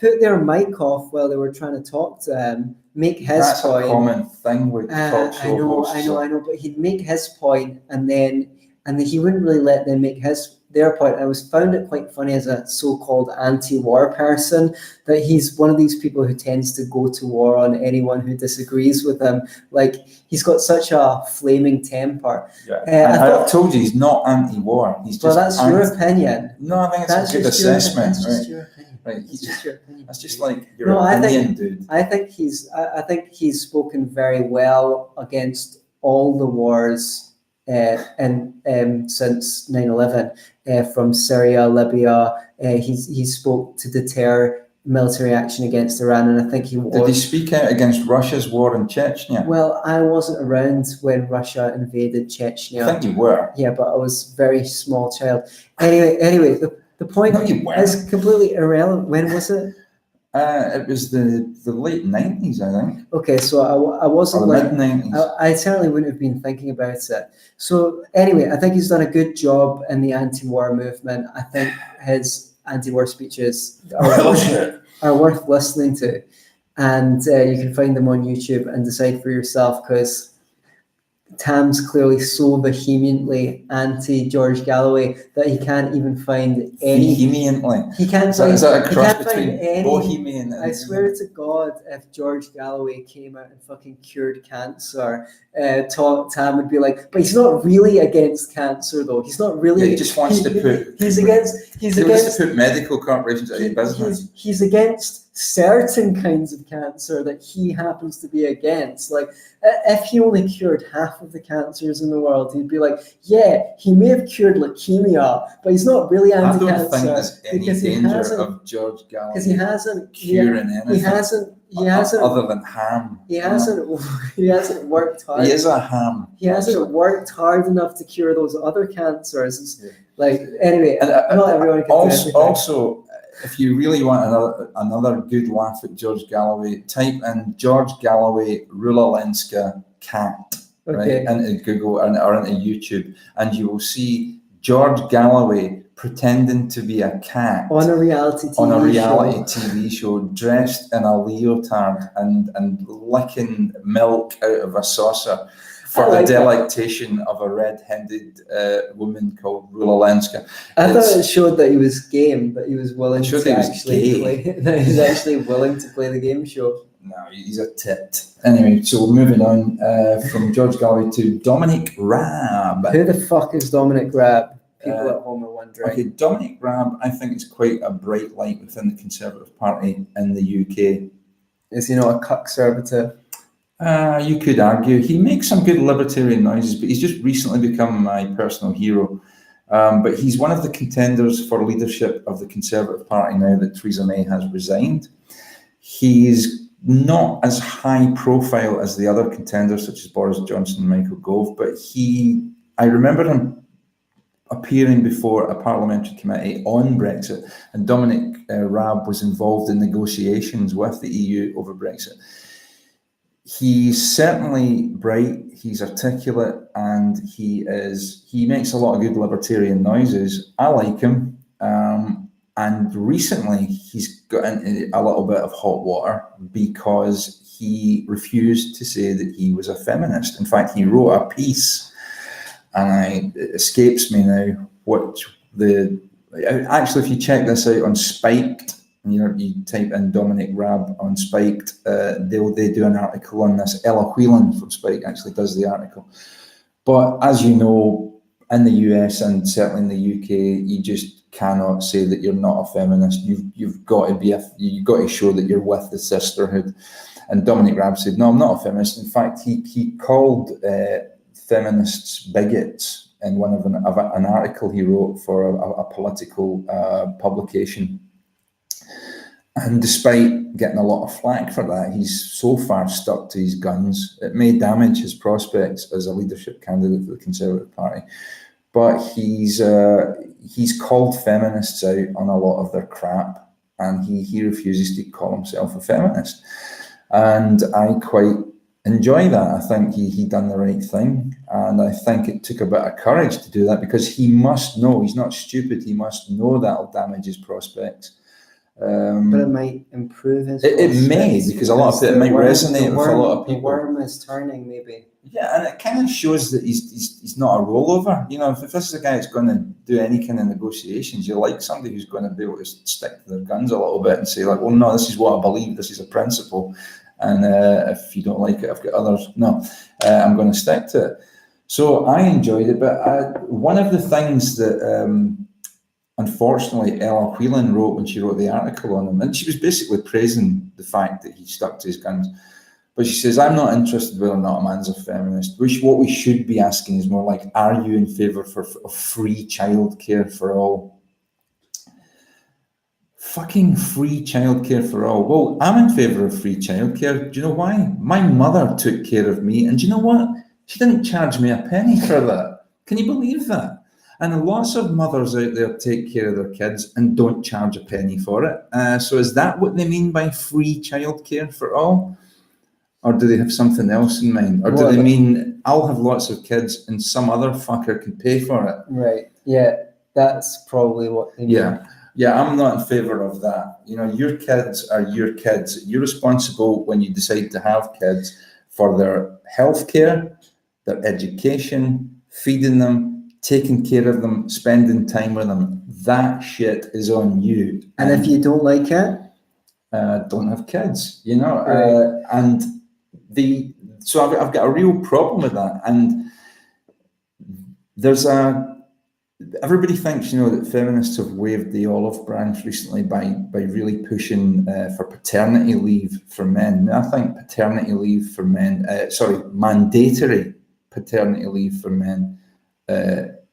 Speaker 1: put their mic off while they were trying to talk to him, make his
Speaker 2: That's
Speaker 1: point.
Speaker 2: That's a common thing with talk show hosts.
Speaker 1: I know, but he'd make his point, and then he wouldn't really let them make their point. I found it quite funny as a so-called anti-war person that he's one of these people who tends to go to war on anyone who disagrees with him. Like, he's got such a flaming temper.
Speaker 2: Yeah. I've told you he's not anti-war. He's just
Speaker 1: that's your opinion.
Speaker 2: No, I think it's a good assessment.
Speaker 1: That's your opinion.
Speaker 2: Right.
Speaker 1: It's just your opinion.
Speaker 2: That's just like your opinion, dude.
Speaker 1: I think he's spoken very well against all the wars since 9/11, from Syria, Libya. He spoke to deter military action against Iran, and I think
Speaker 2: Did he speak out against Russia's war in Chechnya?
Speaker 1: Well, I wasn't around when Russia invaded Chechnya.
Speaker 2: I think you were.
Speaker 1: Yeah, but I was a very small child. Anyway, the point is completely irrelevant. When was it?
Speaker 2: It was the late 90s, I think.
Speaker 1: Okay, so I wasn't
Speaker 2: mid-90s.
Speaker 1: I certainly wouldn't have been thinking about it. So anyway, I think he's done a good job in the anti-war movement. I think his anti-war speeches are worth listening to, and you can find them on YouTube and decide for yourself, because Tam's clearly so vehemently anti-George Galloway that he can't even find any.
Speaker 2: Vehemently?
Speaker 1: He can't
Speaker 2: find. Is that a cross between
Speaker 1: any,
Speaker 2: Bohemian and...
Speaker 1: I swear to God, if George Galloway came out and fucking cured cancer, Tam would be like, but he's not really against cancer, though. He's not really.
Speaker 2: Yeah, he just wants to put.
Speaker 1: He's against
Speaker 2: to put medical corporations out of business.
Speaker 1: He's against certain kinds of cancer that he happens to be against. Like, if he only cured half of the cancers in the world, he'd be like, yeah, he may have cured leukemia, but he's not really anti-cancer.
Speaker 2: I don't think there's any danger of George Galloway
Speaker 1: because he hasn't
Speaker 2: curing anything.
Speaker 1: He hasn't
Speaker 2: other than ham.
Speaker 1: He hasn't worked hard.
Speaker 2: He is a ham.
Speaker 1: He hasn't worked hard enough to cure those other cancers. Yeah. Like, anyway, not everyone can do everything.
Speaker 2: Also, if you really want another good laugh at George Galloway, type in George Galloway Rulalenska cat, right, into Google or into YouTube, and you will see George Galloway pretending to be a cat
Speaker 1: on a reality
Speaker 2: TV show, dressed in a leotard and licking milk out of a saucer for the delectation of a red-headed woman called Rulalenska.
Speaker 1: I thought it showed that he was game, that he was willing to actually play. That he was actually willing to play the game show.
Speaker 2: No, he's a tit. Anyway, so we're moving on from George Galloway to Dominic Raab.
Speaker 1: Who the fuck is Dominic Raab? People at home are wondering.
Speaker 2: Okay, Dominic Raab, I think, is quite a bright light within the Conservative Party in the UK.
Speaker 1: Is he not a conservative?
Speaker 2: You could argue. He makes some good libertarian noises, but he's just recently become my personal hero. But he's one of the contenders for leadership of the Conservative Party now that Theresa May has resigned. He's not as high profile as the other contenders, such as Boris Johnson and Michael Gove, but I remember him appearing before a parliamentary committee on Brexit, and Dominic Raab was involved in negotiations with the EU over Brexit. he's certainly bright, he's articulate, and he makes a lot of good libertarian noises. I like him. And recently he's got into a little bit of hot water because he refused to say that he was a feminist. In fact, he wrote a piece, and it escapes me now actually, if you check this out on Spiked, you type in Dominic Raab on Spiked, they do an article on this. Ella Whelan from Spike actually does the article. But as you know, in the US and certainly in the UK, you just cannot say that you're not a feminist. You've got to show that you're with the sisterhood. And Dominic Raab said, "No, I'm not a feminist." In fact, he called feminists bigots in one of an article he wrote for a political publication. And despite getting a lot of flack for that, he's so far stuck to his guns. It may damage his prospects as a leadership candidate for the Conservative Party. But he's called feminists out on a lot of their crap, and he refuses to call himself a feminist. And I quite enjoy that. I think he done the right thing, and I think it took a bit of courage to do that, because he must know, he's not stupid, he must know that'll damage his prospects.
Speaker 1: But it might improve his
Speaker 2: it may, because a lot of it might resonate with a lot of people.
Speaker 1: The worm is turning, maybe.
Speaker 2: Yeah, and it kind of shows that he's not a rollover. If this is a guy that's going to do any kind of negotiations, you like somebody who's going to be able to stick to their guns a little bit and say, like, well, no, this is what I believe, this is a principle, and if you don't like it, I've got others. No, I'm going to stick to it. So I enjoyed it, but one of the things that unfortunately Ella Whelan wrote when she wrote the article on him, and she was basically praising the fact that he stuck to his guns. But she says, "I'm not interested whether or not a man's a feminist. What we should be asking is more like, are you in favour of free childcare for all?" Fucking free childcare for all. Well, I'm in favour of free childcare. Do you know why? My mother took care of me, and do you know what? She didn't charge me a penny for that. Can you believe that? And lots of mothers out there take care of their kids and don't charge a penny for it. So is that what they mean by free childcare for all? Or do they have something else in mind? Or do they mean, I'll have lots of kids and some other fucker can pay for it?
Speaker 1: Right, yeah, that's probably what they mean.
Speaker 2: Yeah, I'm not in favour of that. Your kids are your kids. You're responsible when you decide to have kids for their healthcare, their education, feeding them, taking care of them, spending time with them. That shit is on you.
Speaker 1: And if you don't like it,
Speaker 2: don't have kids.
Speaker 1: Right.
Speaker 2: So I've got a real problem with that. And everybody thinks that feminists have waved the olive branch recently by really pushing for paternity leave for men. I think paternity leave for men, mandatory paternity leave for men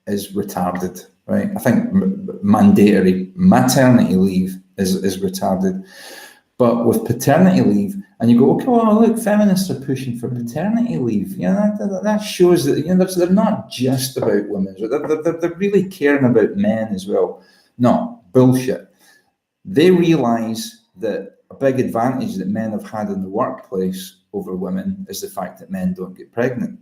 Speaker 2: is retarded, right? I think mandatory maternity leave is retarded. But with paternity leave, and you go, okay, well, look, feminists are pushing for paternity leave. That shows that they're not just about women. They're really caring about men as well. No, bullshit. They realise that a big advantage that men have had in the workplace over women is the fact that men don't get pregnant.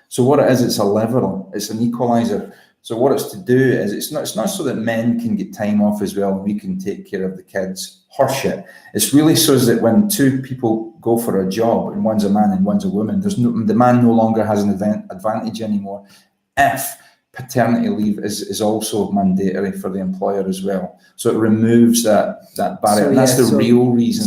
Speaker 2: So what it is, it's a leveler, it's an equaliser. So what it's to do is it's not so that men can get time off as well and we can take care of the kids. Horseshit. It's really so that when two people go for a job and one's a man and one's a woman, the man no longer has an advantage anymore. If paternity leave is also mandatory for the employer as well, so it removes that barrier. And that's the real reason.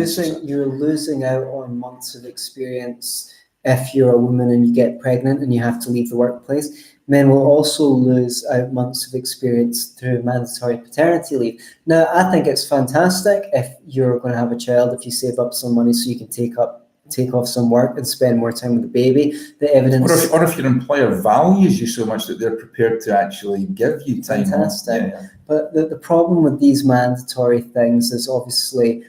Speaker 1: So you're losing out on months of experience if you're a woman and you get pregnant and you have to leave the workplace. Men will also lose out months of experience through mandatory paternity leave. Now, I think it's fantastic if you're going to have a child, if you save up some money so you can take off some work and spend more time with the baby. The evidence,
Speaker 2: or if your employer values you so much that they're prepared to actually give you time.
Speaker 1: Fantastic. Yeah. But the problem with these mandatory things is obviously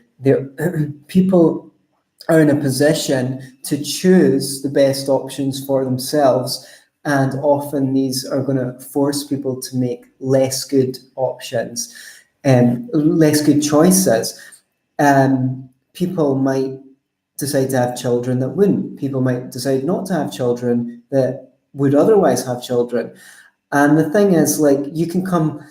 Speaker 1: people are in a position to choose the best options for themselves. And often these are going to force people to make less good options and less good choices. People might decide to have children that wouldn't. People might decide not to have children that would otherwise have children. And the thing is, like, you can come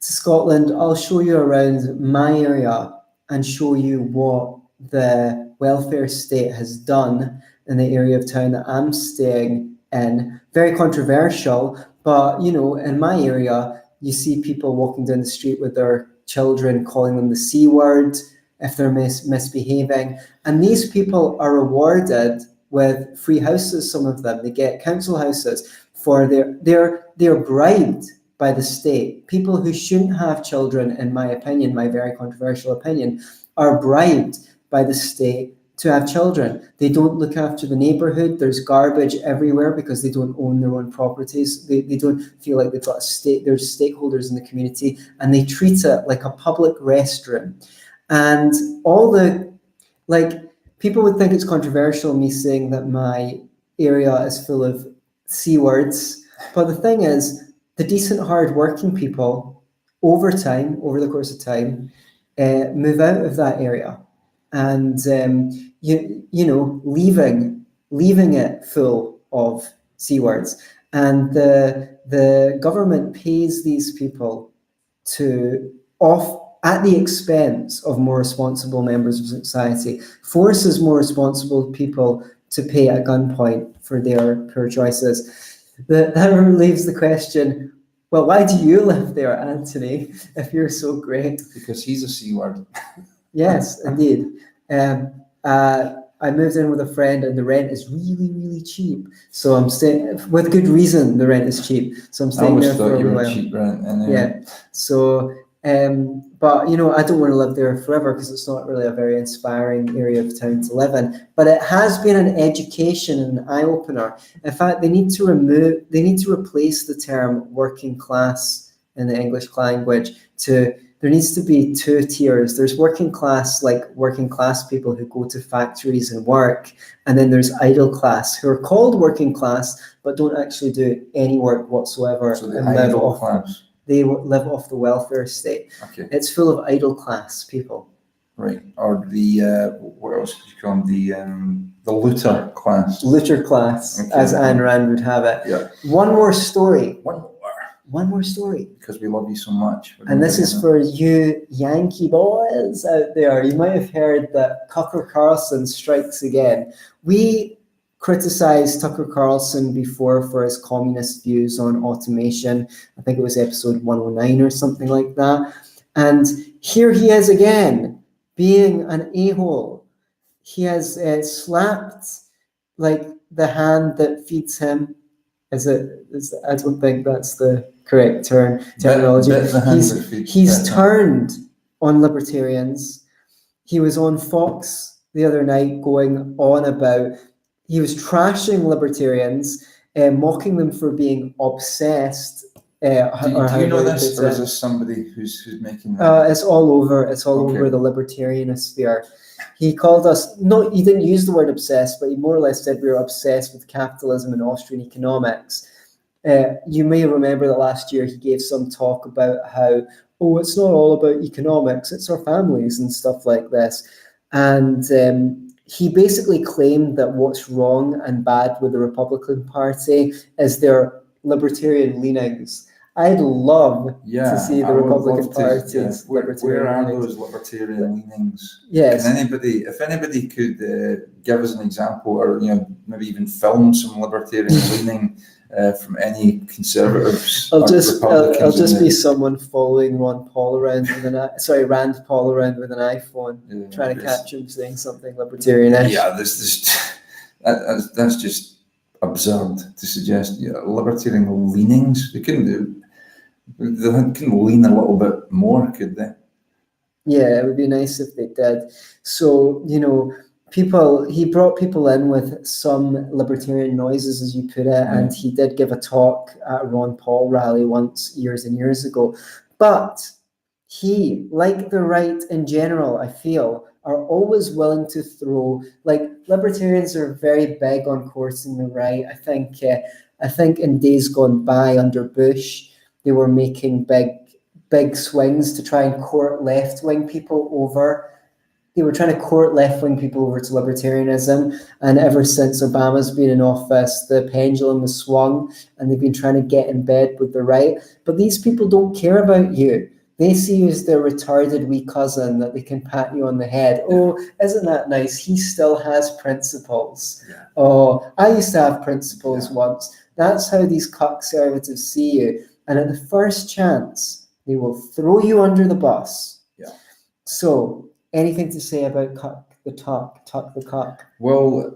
Speaker 1: to Scotland, I'll show you around my area and show you what the welfare state has done in the area of town that I'm staying in. Very controversial, but, you know, in my area, you see people walking down the street with their children, calling them the C word if they're misbehaving. And these people are rewarded with free houses, some of them. They get council houses for they're bribed by the state. People who shouldn't have children, in my opinion, my very controversial opinion, are bribed by the state to have children. They don't look after the neighborhood. There's garbage everywhere because they don't own their own properties. They don't feel like they've got a state. There's stakeholders in the community, and they treat it like a public restroom. And all the, like, people would think it's controversial me saying that my area is full of C words, but the thing is, the decent, hard-working people, over the course of time, move out of that area, and you know, leaving it full of C words, and the government pays these people at the expense of more responsible members of society, forces more responsible people to pay at gunpoint for their poor choices. That leaves the question, well, why do you live there, Antony, if you're so great?
Speaker 2: Because he's a C word.
Speaker 1: Yes, indeed. I moved in with a friend, and the rent is really, really cheap. So I'm staying, with good reason, the rent is cheap. So I'm staying there for a while.
Speaker 2: Cheap rent, anyway.
Speaker 1: Yeah. So, but, you know, I don't want to live there forever because it's not really a very inspiring area of town to live in. But it has been an education and an eye-opener. In fact, they need to replace the term working class in the English language there needs to be two tiers. There's working class people who go to factories and work, and then there's idle class who are called working class but don't actually do any work whatsoever.
Speaker 2: So the idle class.
Speaker 1: They live off the welfare state.
Speaker 2: Okay.
Speaker 1: It's full of idle class people.
Speaker 2: Right. Or the what else did you call them? The looter class.
Speaker 1: Looter class, okay, as Ayn Rand would have it.
Speaker 2: Yeah.
Speaker 1: One more story.
Speaker 2: One more story. Because we love you so much.
Speaker 1: And this is for you Yankee boys out there. You might have heard that Cucker Carlson strikes again. We criticized Tucker Carlson before for his communist views on automation. I think it was episode 109 or something like that. And here he is again, being an a-hole. He has slapped, like, the hand that feeds him. I don't think that's the correct terminology. He's turned on libertarians. He was on Fox the other night going on about, he was trashing libertarians, mocking them for being obsessed. Do
Speaker 2: you know this, or is this somebody who's making that?
Speaker 1: It's all over. It's all over the libertarianosphere. He called us, he didn't use the word obsessed, but he more or less said we were obsessed with capitalism and Austrian economics. You may remember that last year he gave some talk about how, it's not all about economics, it's our families and stuff like this. And he basically claimed that what's wrong and bad with the Republican Party is their libertarian leanings. I'd love to see the Republican Party's
Speaker 2: where are those libertarian leanings?
Speaker 1: Yes.
Speaker 2: If anybody could give us an example, or maybe even film some libertarian leaning from any conservatives.
Speaker 1: I'll just be someone following Rand Paul around with an iPhone, trying to catch him saying something libertarianish.
Speaker 2: Yeah, that's just absurd to suggest libertarian leanings. They couldn't lean a little bit more, could they?
Speaker 1: Yeah, it would be nice if they did. So, he brought people in with some libertarian noises, as you put it, and he did give a talk at a Ron Paul rally once, years and years ago. But he, like the right in general, I feel, are always willing to throw, libertarians are very big on courting the right. I think in days gone by under Bush, they were making big swings to try and court left-wing people over they were trying to court left-wing people over to libertarianism, and ever since Obama's been in office, the pendulum has swung, and they've been trying to get in bed with the right. But these people don't care about you. They see you as their retarded wee cousin that they can pat you on the head. Oh, isn't that nice? He still has principles.
Speaker 2: Yeah.
Speaker 1: Oh, I used to have principles once. That's how these conservatives see you. And at the first chance, they will throw you under the bus.
Speaker 2: Yeah.
Speaker 1: So, anything to say about Cuck the Cuck?
Speaker 2: Well,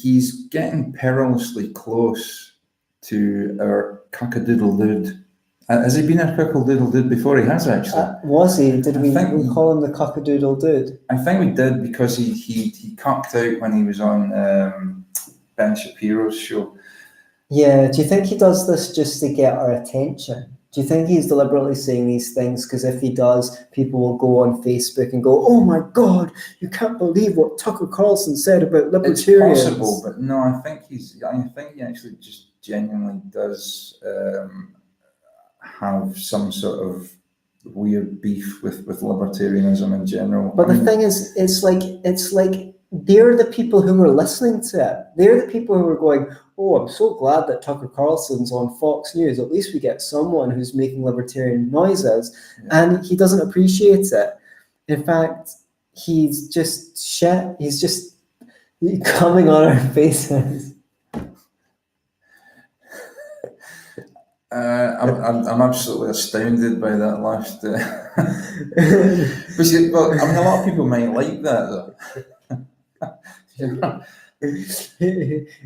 Speaker 2: he's getting perilously close to our Cuckadoodle-Dood. Has he been a Cuckadoodle-Dood before? He has, actually.
Speaker 1: Was he? Did we call him the Cuckadoodle-Dood?
Speaker 2: I think we did, because he cucked out when he was on Ben Shapiro's show.
Speaker 1: Yeah, do you think he does this just to get our attention? Do you think he's deliberately saying these things because if he does, people will go on Facebook and go, "Oh my God, you can't believe what Tucker Carlson said about libertarians"?
Speaker 2: It's possible, but no, I think he actually just genuinely does have some sort of weird beef with libertarianism in general.
Speaker 1: But the thing is, it's like they're the people who are listening to it. They're the people who are going, "Oh, I'm so glad that Tucker Carlson's on Fox News. At least we get someone who's making libertarian noises." Yeah. And he doesn't appreciate it. In fact, he's just shit. He's just coming on our faces.
Speaker 2: I'm absolutely astounded by that last. Well, I mean, a lot of people might like that, though.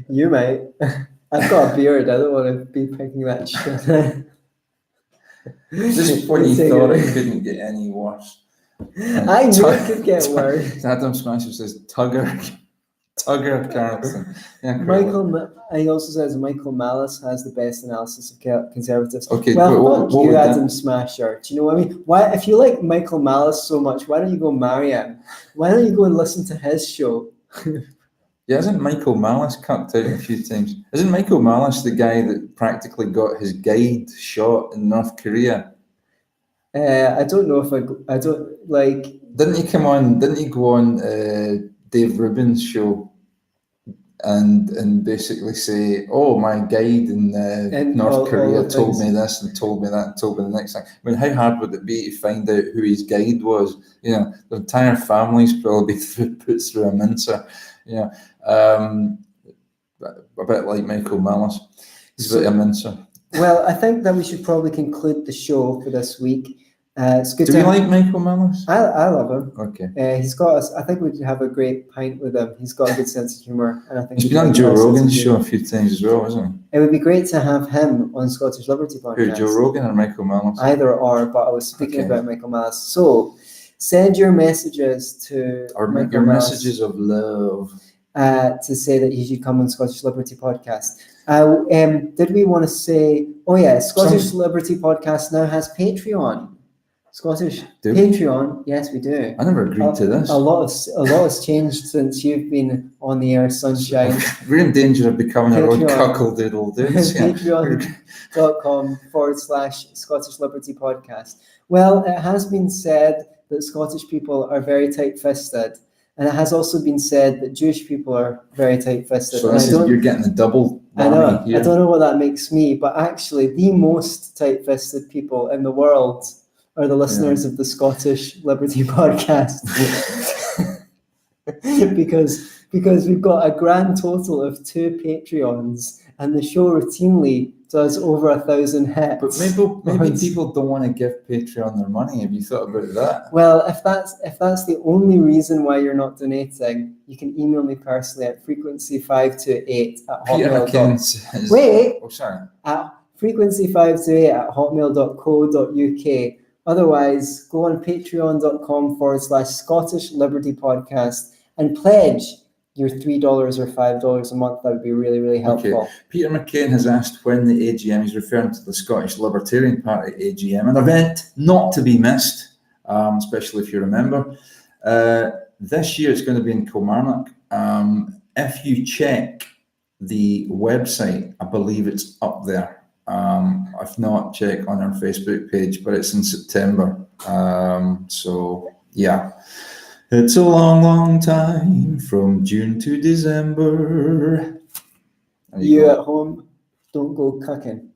Speaker 1: You might. I've got a beard. I don't want to be picking that shit.
Speaker 2: Just when you thought it couldn't get any worse.
Speaker 1: I knew it could get worse.
Speaker 2: Adam Smasher says Tugger Carlson.
Speaker 1: Yeah, he also says Michael Malice has the best analysis of conservatives.
Speaker 2: Okay,
Speaker 1: well, fuck you, Adam Smasher. Do you know what I mean? Why, if you like Michael Malice so much, why don't you go marry him? Why don't you go and listen to his show?
Speaker 2: Yeah, isn't Michael Malice cucked out a few times? Isn't Michael Malice the guy that practically got his guide shot in North Korea?
Speaker 1: I don't know if I don't like.
Speaker 2: Didn't he go on Dave Rubin's show and basically say, "Oh, my guide in North Korea told me this and told me that and told me the next thing." I mean, how hard would it be to find out who his guide was? You know, the entire family's probably put through a mincer. You know, a bit like Michael Malice. He's a bit of a mincer.
Speaker 1: Well, I think that we should probably conclude the show for this week. It's good.
Speaker 2: Do you like Michael Malice?
Speaker 1: I love him.
Speaker 2: Okay.
Speaker 1: He's got us. I think we'd have a great pint with him. He's got a good sense of humor, and I think
Speaker 2: he's been on Joe Rogan's show a few times as well, hasn't he?
Speaker 1: It would be great to have him on Scottish Liberty Podcast.
Speaker 2: Who, Joe Rogan or Michael Malice?
Speaker 1: Either or, but I was speaking about Michael Malice. So send your messages to
Speaker 2: your messages of love
Speaker 1: to say that you should come on Scottish Liberty Podcast. Did we want to say? Oh yeah, Scottish Liberty Podcast now has Patreon. Patreon, yes, we do.
Speaker 2: I never agreed to this.
Speaker 1: A lot has changed since you've been on the air, sunshine.
Speaker 2: We're in danger of becoming our own cuckold-doodle-doos.
Speaker 1: Patreon.com/Scottish Liberty Podcast. Well, it has been said that Scottish people are very tight-fisted, and it has also been said that Jewish people are very tight-fisted.
Speaker 2: So you're getting the double.
Speaker 1: I know. Here. I don't know what that makes me, but actually, the most tight-fisted people in the world are the listeners of the Scottish Liberty Podcast. because we've got a grand total of 2 Patreons, and the show routinely does over 1,000 hits.
Speaker 2: But maybe people don't want to give Patreon their money. Have you thought about that?
Speaker 1: Well, if that's the only reason why you're not donating, you can email me personally at frequency528@hotmail.com. Wait.
Speaker 2: Oh, sorry.
Speaker 1: At frequency528@hotmail.co.uk. Otherwise, go on patreon.com/Scottish Liberty Podcast and pledge your $3 or $5 a month. That would be really, really helpful.
Speaker 2: Okay. Peter McCain has asked when the AGM, he's referring to the Scottish Libertarian Party AGM, an event not to be missed, especially if you remember. This year it's going to be in Kilmarnock. If you check the website, I believe it's up there. If not, check on our Facebook page, but it's in September. So yeah, It's a long, long time from June to December. There
Speaker 1: You
Speaker 2: go.
Speaker 1: at home, don't go cucking.